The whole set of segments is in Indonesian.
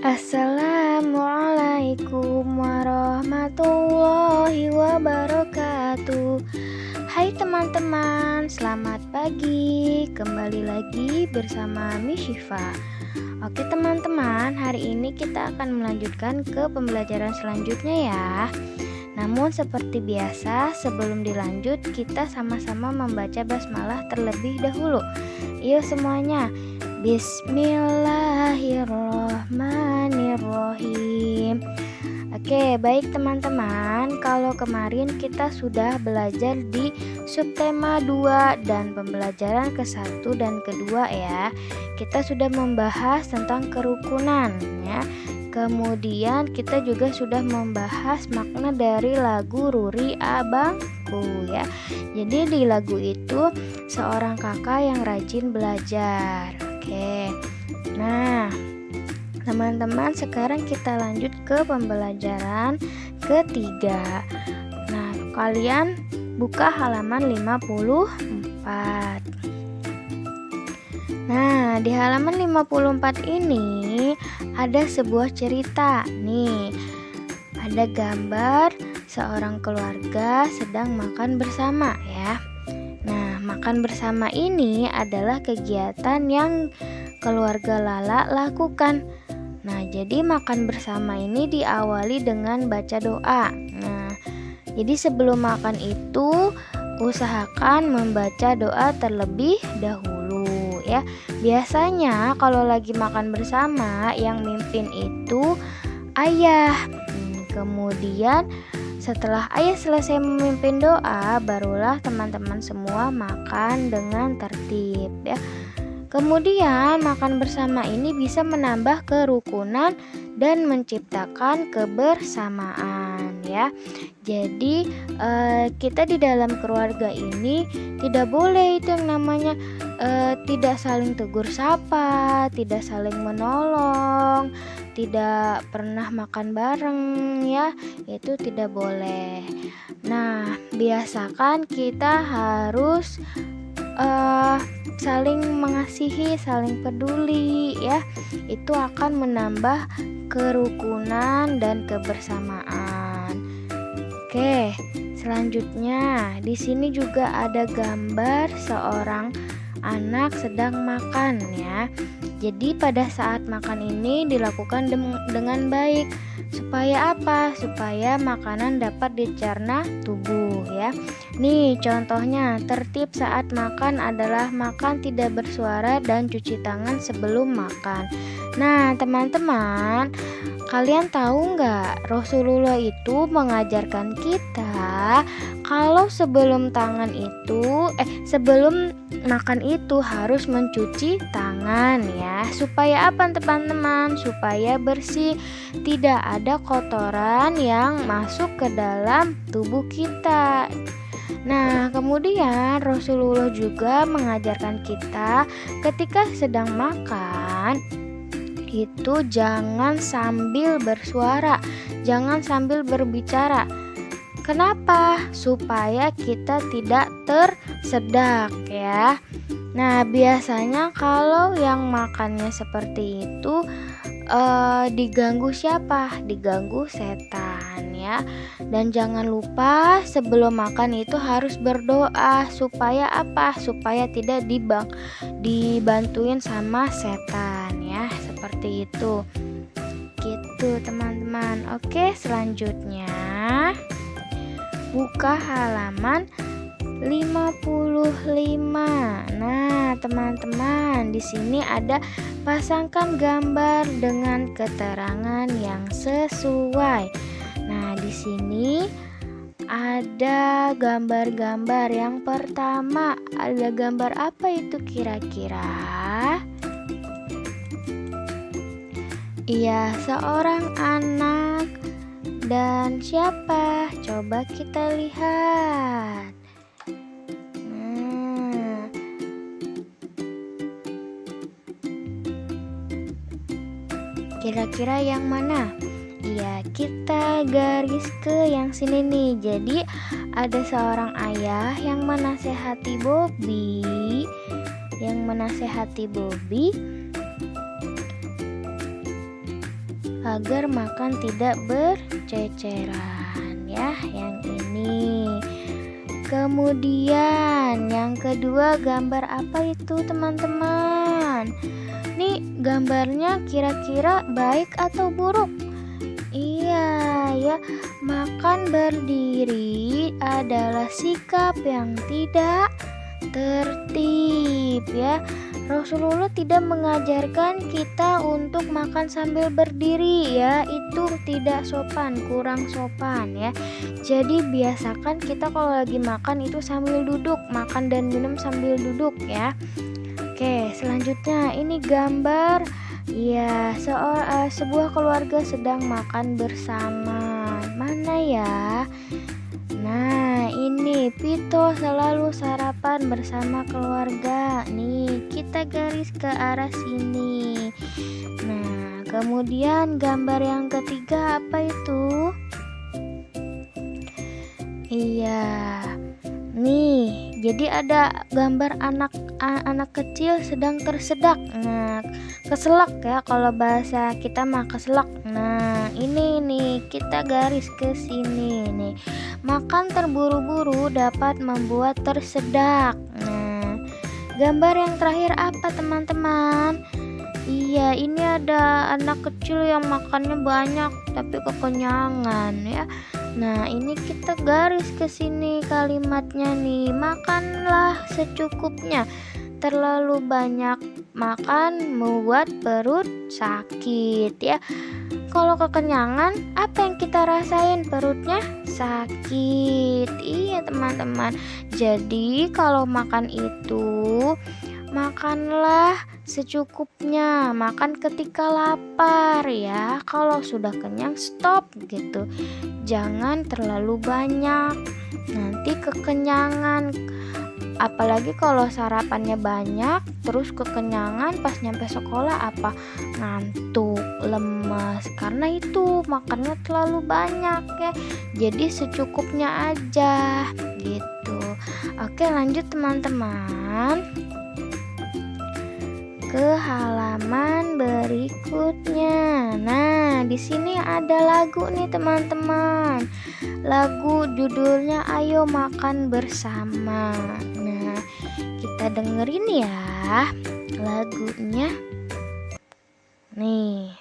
Assalamualaikum warahmatullahi wabarakatuh. Hai teman-teman, selamat pagi. Kembali lagi bersama Miss Syifa. Oke teman-teman, hari ini kita akan melanjutkan ke pembelajaran selanjutnya ya. Namun seperti biasa, sebelum dilanjut kita sama-sama membaca basmalah terlebih dahulu. Yuk semuanya. Bismillahirrohmanirrohim. Oke, baik teman-teman, kalau kemarin kita sudah belajar di subtema 2 dan pembelajaran ke-1 dan ke-2 ya. Kita sudah membahas tentang kerukunan ya. Kemudian kita juga sudah membahas makna dari lagu Ruri Abangku ya. Jadi di lagu itu seorang kakak yang rajin belajar. Oke. Nah, teman-teman, sekarang kita lanjut ke pembelajaran ketiga. Nah, kalian buka halaman 54. Nah, di halaman 54 ini ada sebuah cerita. Nih, ada gambar seorang keluarga sedang makan bersama ya. Nah, makan bersama ini adalah kegiatan yang keluarga Lala lakukan. Nah, jadi makan bersama ini diawali dengan baca doa. Nah, jadi sebelum makan itu usahakan membaca doa terlebih dahulu ya. Biasanya kalau lagi makan bersama yang mimpin itu ayah. Kemudian setelah ayah selesai memimpin doa, barulah teman-teman semua makan dengan tertib ya. Kemudian makan bersama ini bisa menambah kerukunan dan menciptakan kebersamaan ya. Jadi kita di dalam keluarga ini tidak boleh itu yang namanya tidak saling tegur sapa, tidak saling menolong, tidak pernah makan bareng ya, itu tidak boleh. Nah, biasakan kita harus saling mengasihi, saling peduli ya. Itu akan menambah kerukunan dan kebersamaan. Oke, selanjutnya di sini juga ada gambar seorang anak sedang makan ya. Jadi pada saat makan ini dilakukan dengan baik. Supaya apa? Supaya makanan dapat dicerna tubuh ya. Nih contohnya, tertib saat makan adalah makan tidak bersuara dan cuci tangan sebelum makan. Nah teman-teman, kalian tahu nggak, Rasulullah itu mengajarkan kita kalau sebelum makan itu harus mencuci tangan ya. Supaya apa teman-teman? Supaya bersih, tidak ada kotoran yang masuk ke dalam tubuh kita. Nah, kemudian Rasulullah juga mengajarkan kita ketika sedang makan itu jangan sambil bersuara, jangan sambil berbicara. Kenapa? Supaya kita tidak tersedak ya. Nah, biasanya kalau yang makannya seperti itu diganggu siapa? Diganggu setan ya. Dan jangan lupa sebelum makan itu harus berdoa. Supaya apa? Supaya tidak dibantuin sama setan ya. Seperti itu. Gitu teman-teman. Oke, selanjutnya buka halaman 55. Nah, teman-teman, di sini ada pasangkan gambar dengan keterangan yang sesuai. Nah, di sini ada gambar-gambar. Yang pertama, ada gambar apa itu kira-kira? Iya, seorang anak. Dan siapa? Coba kita lihat. Kira-kira yang mana? Iya, kita garis ke yang sini nih. Jadi ada seorang ayah yang menasehati Bobby. agar makan tidak berceceran ya, yang ini. Kemudian yang kedua, gambar apa itu teman-teman? Nih gambarnya kira-kira baik atau buruk? Iya ya, makan berdiri adalah sikap yang tidak tertib ya. Rasulullah tidak mengajarkan kita untuk makan sambil berdiri ya, itu tidak sopan, kurang sopan ya. Jadi biasakan kita kalau lagi makan itu sambil duduk, makan dan minum sambil duduk ya. Oke, selanjutnya ini gambar ya, sebuah keluarga sedang makan bersama. Mana ya? Nah, ini Pito selalu sarapan bersama keluarga. Nih, kita garis ke arah sini. Nah, kemudian gambar yang ketiga apa itu? Iya. Nih, jadi ada gambar anak kecil sedang tersedak. Nah, keselak ya, kalau bahasa kita mah keselak. Nah, ini nih kita garis ke sini nih. Makan terburu-buru dapat membuat tersedak. Nah, gambar yang terakhir apa teman-teman? Iya, ini ada anak kecil yang makannya banyak tapi kekenyangan ya. Nah, ini kita garis ke sini kalimatnya nih. Makanlah secukupnya. Terlalu banyak makan membuat perut sakit ya. Kalau kekenyangan, apa yang kita rasain? Perutnya sakit. Iya teman-teman. Jadi kalau makan itu, makanlah secukupnya. Makan ketika lapar ya. Kalau sudah kenyang, stop gitu. Jangan terlalu banyak. Nanti kekenyangan. Apalagi kalau sarapannya banyak, terus kekenyangan pas nyampe sekolah apa? Ngantuk, lemas. Karena itu makannya terlalu banyak ya. Jadi secukupnya aja gitu. Oke, lanjut teman-teman ke halaman berikutnya. Nah, di sini ada lagu nih teman-teman. Lagu judulnya Ayo Makan Bersama. Nah, kita dengerin ya lagunya. Nih.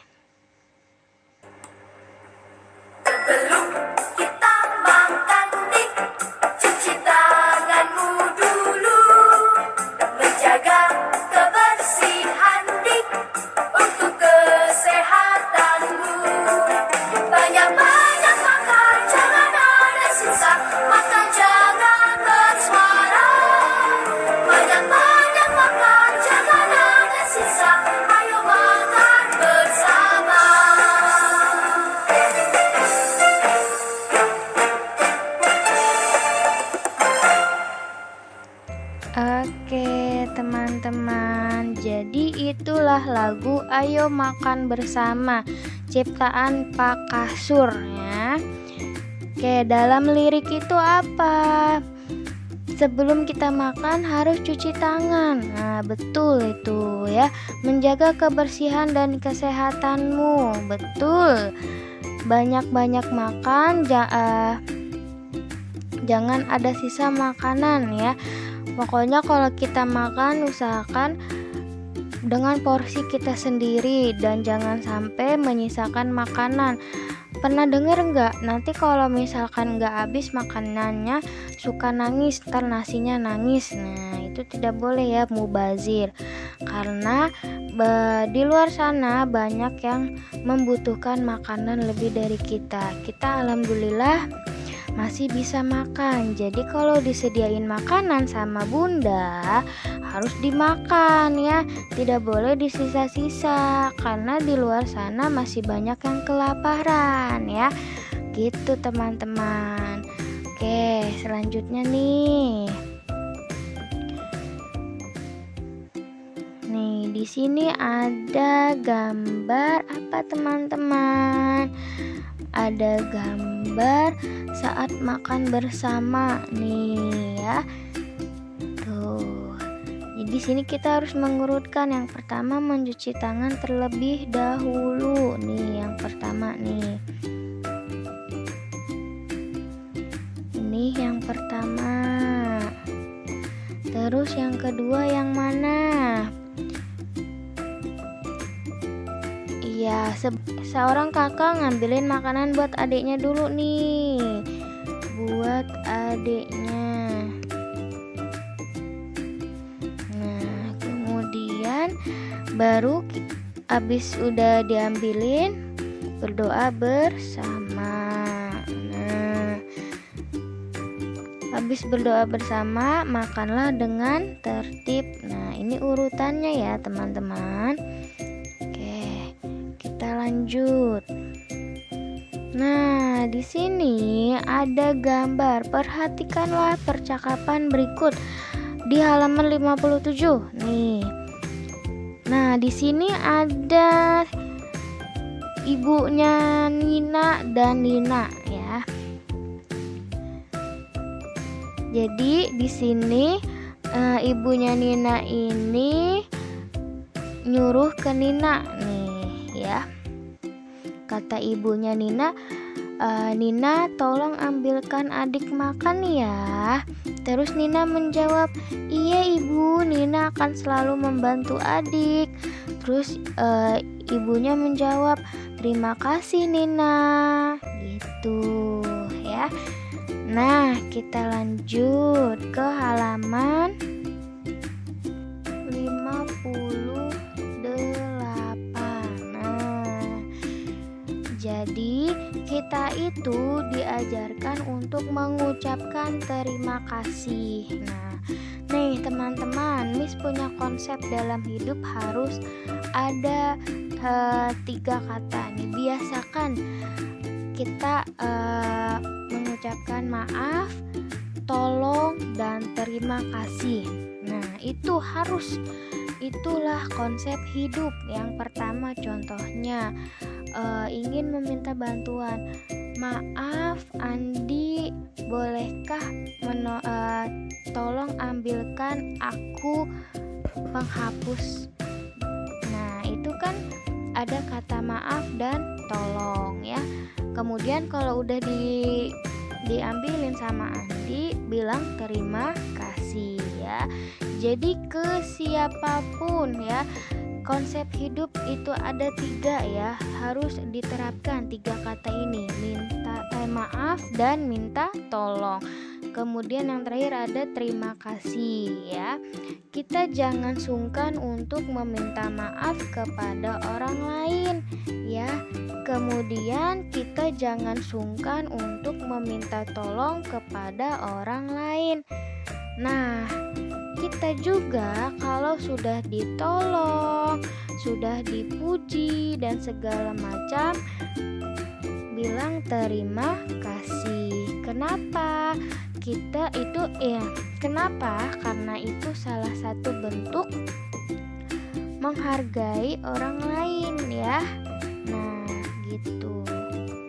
Sebelum kita makan nih, cuci tanganmu dulu. Menjaga kebersihan nih untuk kesehatanmu. Banyak-banyak makan, jangan ada sisa. Makan jangan bersuara. Banyak-banyak makan, jangan ada sisa. Ayo makan bersama. Oke teman-teman, jadi itulah lagu Ayo Makan Bersama ciptaan Pak Kasur ya. Oke, dalam lirik itu apa? Sebelum kita makan harus cuci tangan. Nah, betul itu ya. Menjaga kebersihan dan kesehatanmu. Betul. Banyak-banyak makan, jangan ada sisa makanan ya. Pokoknya kalau kita makan usahakan dengan porsi kita sendiri dan jangan sampai menyisakan makanan. Pernah denger nggak? Nanti kalau misalkan nggak habis makanannya suka nangis, ntar nasinya nangis. Nah, itu tidak boleh ya, mubazir. Karena di luar sana banyak yang membutuhkan makanan lebih dari kita. Kita alhamdulillah masih bisa makan. Jadi kalau disediain makanan sama bunda harus dimakan ya, tidak boleh disisa-sisa karena di luar sana masih banyak yang kelaparan ya. Gitu teman-teman. Oke, selanjutnya nih. Nih, di sini ada gambar apa teman-teman? Ada gambar saat makan bersama nih ya. Tuh. Di sini kita harus mengurutkan. Yang pertama mencuci tangan terlebih dahulu. Nih, yang pertama nih. Ini yang pertama. Terus yang kedua yang mana? Iya, seorang kakak ngambilin makanan buat adiknya dulu nih. Buat adiknya. Nah, kemudian baru habis udah diambilin, berdoa bersama. Nah, habis berdoa bersama, makanlah dengan tertib. Nah, ini urutannya ya, teman-teman. Oke, kita lanjut. Nah, di sini ada gambar. Perhatikanlah percakapan berikut di halaman 57. Nih. Nah, di sini ada ibunya Nina dan Nina ya. Jadi di sini ibunya Nina ini nyuruh ke Nina nih ya. Kata ibunya Nina, Nina tolong ambilkan adik makan ya. Terus Nina menjawab, iya ibu, Nina akan selalu membantu adik. Terus ibunya menjawab, terima kasih Nina. Gitu ya. Nah, kita lanjut ke halaman 58. Nah, jadi kita itu diajarkan untuk mengucapkan terima kasih. Nah, nih teman-teman, Miss punya konsep dalam hidup harus ada 3 kata nih. Biasakan kita mengucapkan maaf, tolong, dan terima kasih. Nah, itulah konsep hidup. Yang pertama contohnya ingin meminta bantuan. Maaf Andi, bolehkah tolong ambilkan aku penghapus. Nah, itu kan ada kata maaf dan tolong ya. Kemudian kalau udah diambilin sama Andi, bilang terima kasih ya. Jadi ke siapapun ya, konsep hidup itu ada 3 ya, harus diterapkan 3 kata ini, minta maaf dan minta tolong. Kemudian yang terakhir ada terima kasih ya. Kita jangan sungkan untuk meminta maaf kepada orang lain ya. Kemudian kita jangan sungkan untuk meminta tolong kepada orang lain. Nah, kita juga kalau sudah ditolong, sudah dipuji dan segala macam, bilang terima kasih. Kenapa? Kenapa? Karena itu salah satu bentuk menghargai orang lain ya. Nah, gitu.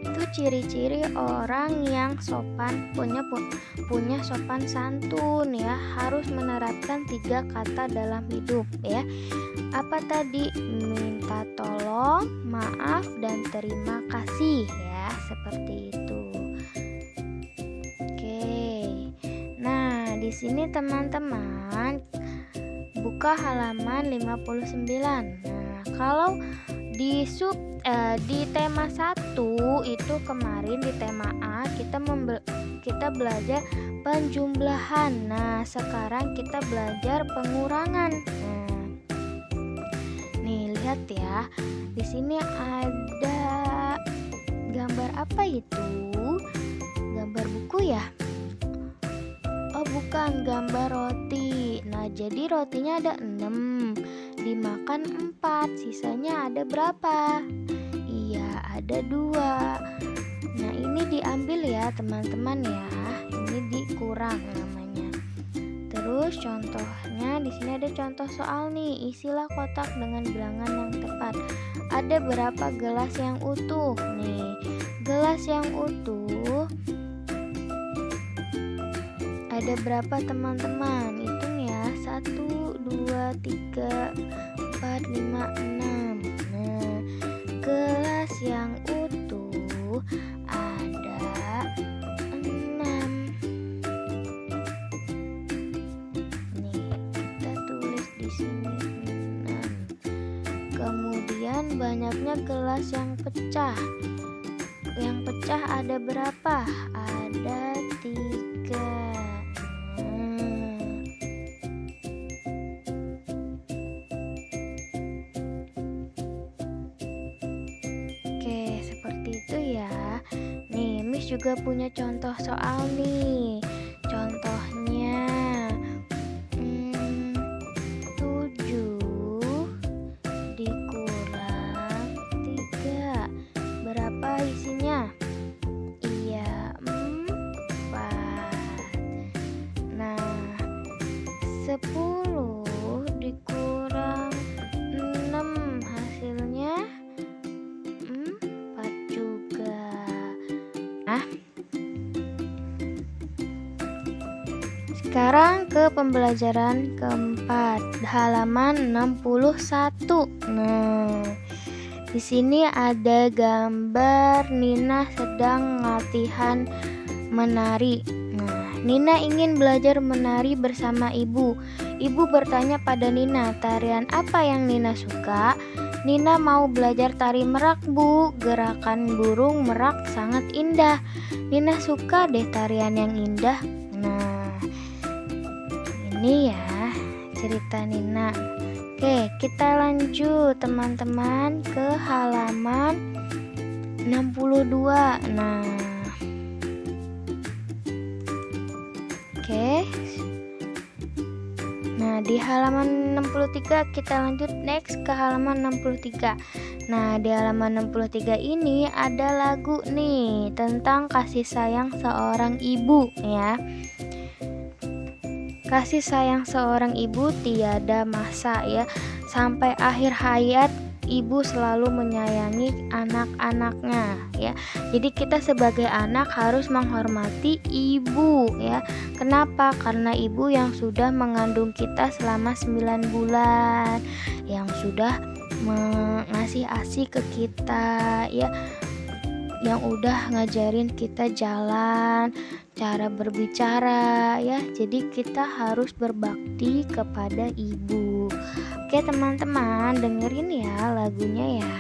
Itu ciri-ciri orang yang sopan, punya sopan santun ya, harus menerapkan 3 kata dalam hidup ya. Apa tadi? Minta tolong, maaf, dan terima kasih ya, seperti itu. Di sini teman-teman buka halaman 59. Nah, kalau di tema 1 itu kemarin di tema A kita belajar penjumlahan. Nah, sekarang kita belajar pengurangan. Nah, nih lihat ya. Di sini ada gambar apa itu? Gambar buku ya? Bukan, gambar roti. Nah, jadi rotinya ada 6, dimakan 4, sisanya ada berapa? Iya, ada 2. Nah, ini diambil ya teman-teman ya. Ini dikurang namanya. Terus contohnya di sini ada contoh soal nih. Isilah kotak dengan bilangan yang tepat. Ada berapa gelas yang utuh? Nih, gelas yang utuh ada berapa teman-teman? Hitung ya. 1, 1, 2, 3, 4, 5, 6. Nah, gelas yang utuh ada 6. Nih, kita tulis di sini 6. Kemudian banyaknya gelas yang pecah. Yang pecah ada berapa? Ada 3. Oke, seperti itu ya. Nih, Miss juga punya contoh soal nih. Contohnya 7 dikurang 3. Berapa isinya? Iya, 4. Nah, 10 dikurang 6 hasilnya 4 juga. Nah, sekarang ke pembelajaran keempat, halaman 61. Nah, di sini ada gambar Nina sedang latihan menari. Nah, Nina ingin belajar menari bersama ibu. Ibu bertanya pada Nina, tarian apa yang Nina suka? Nina mau belajar tari merak, Bu. Gerakan burung merak sangat indah. Nina suka deh tarian yang indah. Nah, ini ya cerita Nina. Oke, kita lanjut teman-teman ke halaman 62. Nah, oke. Nah, di halaman 63 kita lanjut next ke halaman 63. Nah, di halaman 63 ini ada lagu nih tentang kasih sayang seorang ibu ya. Kasih sayang seorang ibu tiada masa ya. Sampai akhir hayat ibu selalu menyayangi anak-anaknya ya. Jadi kita sebagai anak harus menghormati ibu ya. Kenapa? Karena ibu yang sudah mengandung kita selama 9 bulan, yang sudah ngasih ASI ke kita ya, yang udah ngajarin kita jalan, cara berbicara ya. Jadi kita harus berbakti kepada ibu. Oke teman-teman, dengerin ya lagunya ya.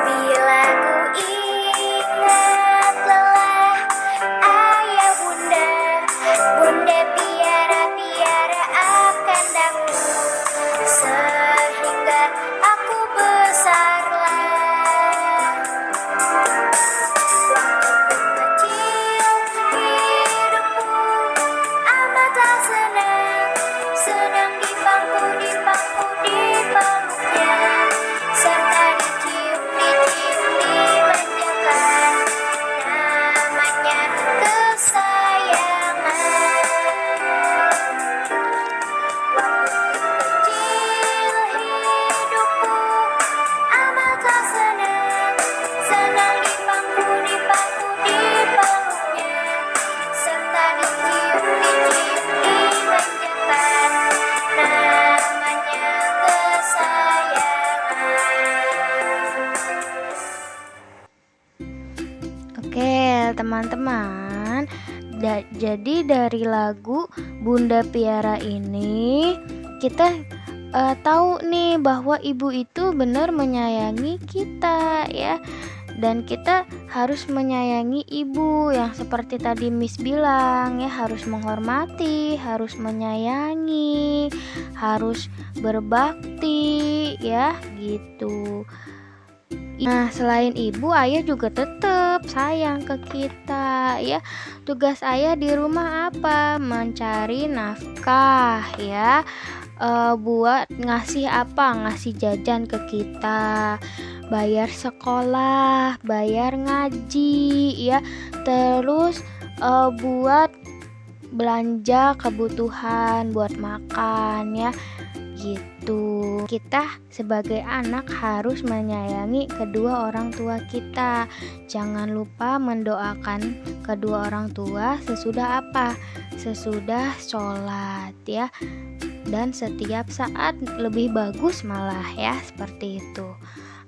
Bila ku ingat lelah ayah bunda, bunda piara-piara akan daku, sehingga aku besarlah. Kecil hidupku amatlah senang, senang dipangku dipeluknya, serta dicium dimanjakan, namanya kesayangan. Waktu kecil hidupku amatlah senang, senang dipangku dipeluknya, serta dicium dimanjakan, namanya kesayangan. Oke teman-teman, jadi dari lagu Bunda Piara ini kita tahu nih bahwa ibu itu benar menyayangi kita ya. Dan kita harus menyayangi ibu yang seperti tadi Miss bilang ya, harus menghormati, harus menyayangi, harus berbakti ya gitu. Nah, selain ibu, ayah juga tetap sayang ke kita ya. Tugas ayah di rumah apa? Mencari nafkah ya. Buat ngasih apa? Ngasih jajan ke kita, bayar sekolah, bayar ngaji ya. Terus buat belanja kebutuhan buat makan ya. Gitu. Kita sebagai anak harus menyayangi kedua orang tua kita. Jangan lupa mendoakan kedua orang tua sesudah apa? Sesudah sholat ya. Dan setiap saat lebih bagus malah ya, seperti itu.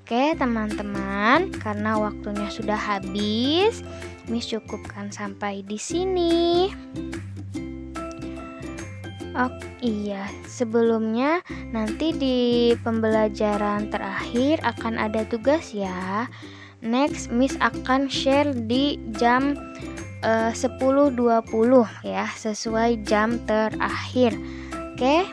Oke teman-teman, karena waktunya sudah habis, Miss cukupkan sampai di sini. Oh iya, sebelumnya nanti di pembelajaran terakhir akan ada tugas ya. Next, Miss akan share di jam 10.20 ya, sesuai jam terakhir. Oke.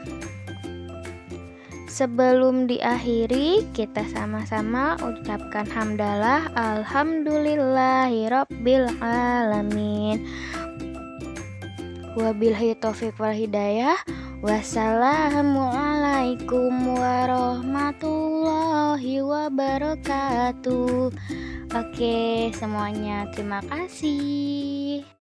Sebelum diakhiri, kita sama-sama ucapkan hamdalah alhamdulillahirabbil alamin. Wabillahi taufiq wal hidayah. Wassalamualaikum warahmatullahi wabarakatuh. Oke, semuanya terima kasih.